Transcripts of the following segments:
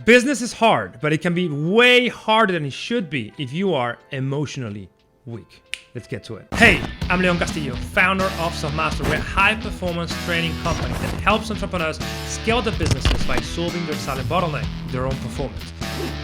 Business is hard, but it can be way harder than it should be if you are emotionally weak. Let's get to it. Hey, I'm Castillo, founder of Selfmastered. We're a high-performance training company that helps entrepreneurs scale their businesses by solving their silent bottleneck, their own performance.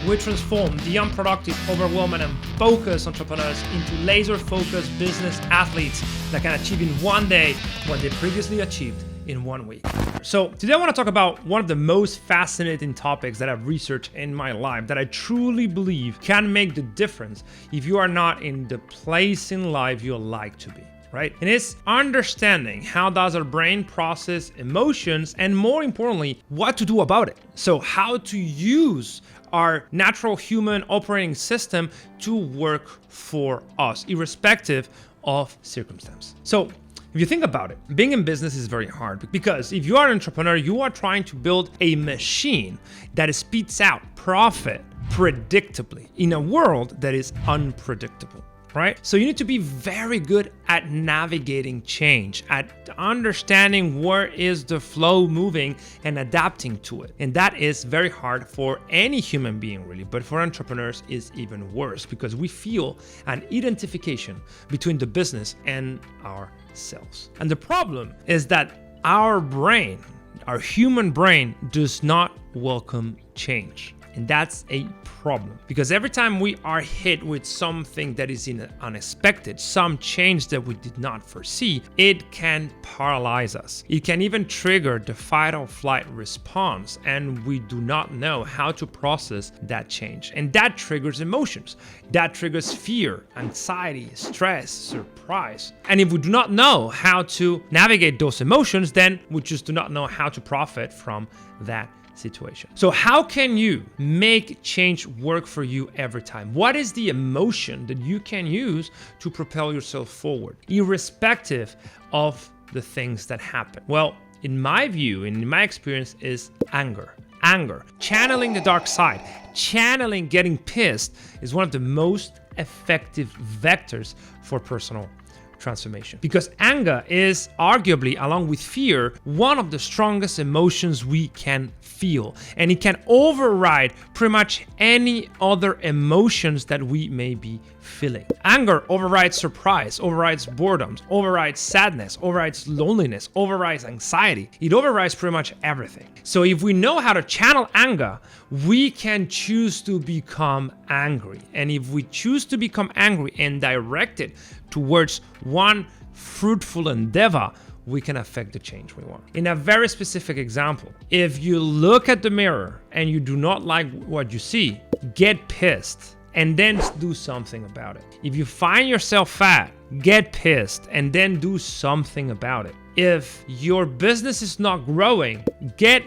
We transform the unproductive, overwhelmed, and focused entrepreneurs into laser-focused business athletes that can achieve in one day what they previously achieved in 1 week. So today I want to talk about one of the most fascinating topics that I've researched in my life that I truly believe can make the difference if you are not in the place in life you'd like to be, right? And it's understanding how does our brain process emotions and, more importantly, what to do about it. So how to use our natural human operating system to work for us, irrespective of circumstance. So if you think about it, being in business is very hard because if you are an entrepreneur, you are trying to build a machine that spits out profit predictably in a world that is unpredictable, right? So you need to be very good at navigating change, at understanding where is the flow moving and adapting to it. And that is very hard for any human being really, but for entrepreneurs is even worse because we feel an identification between the business and ourselves. And the problem is that our brain, our human brain, does not welcome change. And that's a problem because every time we are hit with something that is unexpected, some change that we did not foresee, it can paralyze us. It can even trigger the fight or flight response, and we do not know how to process that change. And that triggers emotions. That triggers fear, anxiety, stress, surprise. And if we do not know how to navigate those emotions, then we just do not know how to profit from that situation. So how can you make change work for you every time? What is the emotion that you can use to propel yourself forward, irrespective of the things that happen? Well, in my view, in my experience, is anger. Anger, channeling the dark side, channeling getting pissed is one of the most effective vectors for personal transformation. Because anger is arguably, along with fear, one of the strongest emotions we can feel. And it can override pretty much any other emotions that we may be feeling. Anger overrides surprise, overrides boredom, overrides sadness, overrides loneliness, overrides anxiety. It overrides pretty much everything. So if we know how to channel anger, we can choose to become angry. And if we choose to become angry and direct it towards one fruitful endeavor, we can affect the change we want. In a very specific example, if you look at the mirror and you do not like what you see, get pissed and then do something about it. If you find yourself fat, get pissed and then do something about it. If your business is not growing, get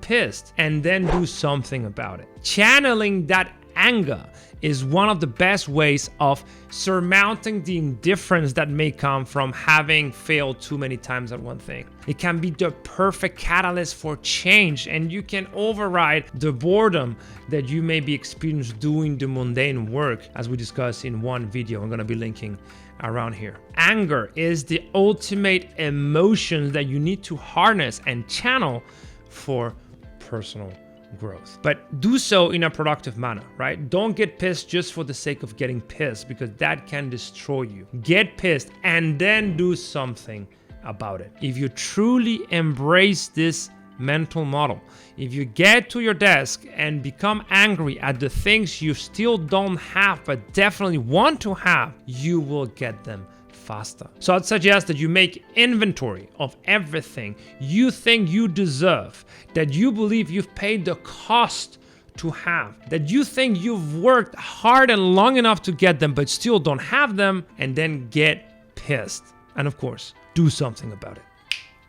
pissed and then do something about it. Channeling that anger is one of the best ways of surmounting the indifference that may come from having failed too many times at one thing. It can be the perfect catalyst for change, and you can override the boredom that you may be experiencing doing the mundane work, as we discussed in one video I'm going to be linking around here. Anger is the ultimate emotion that you need to harness and channel for personal growth. But do so in a productive manner, right? Don't get pissed just for the sake of getting pissed because that can destroy you. Get pissed and then do something about it. If you truly embrace this mental model, if you get to your desk and become angry at the things you still don't have but definitely want to have, you will get them faster. So I'd suggest that you make inventory of everything you think you deserve, that you believe you've paid the cost to have, that you think you've worked hard and long enough to get them but still don't have them, and then get pissed. And of course, do something about it.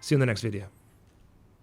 See you in the next video.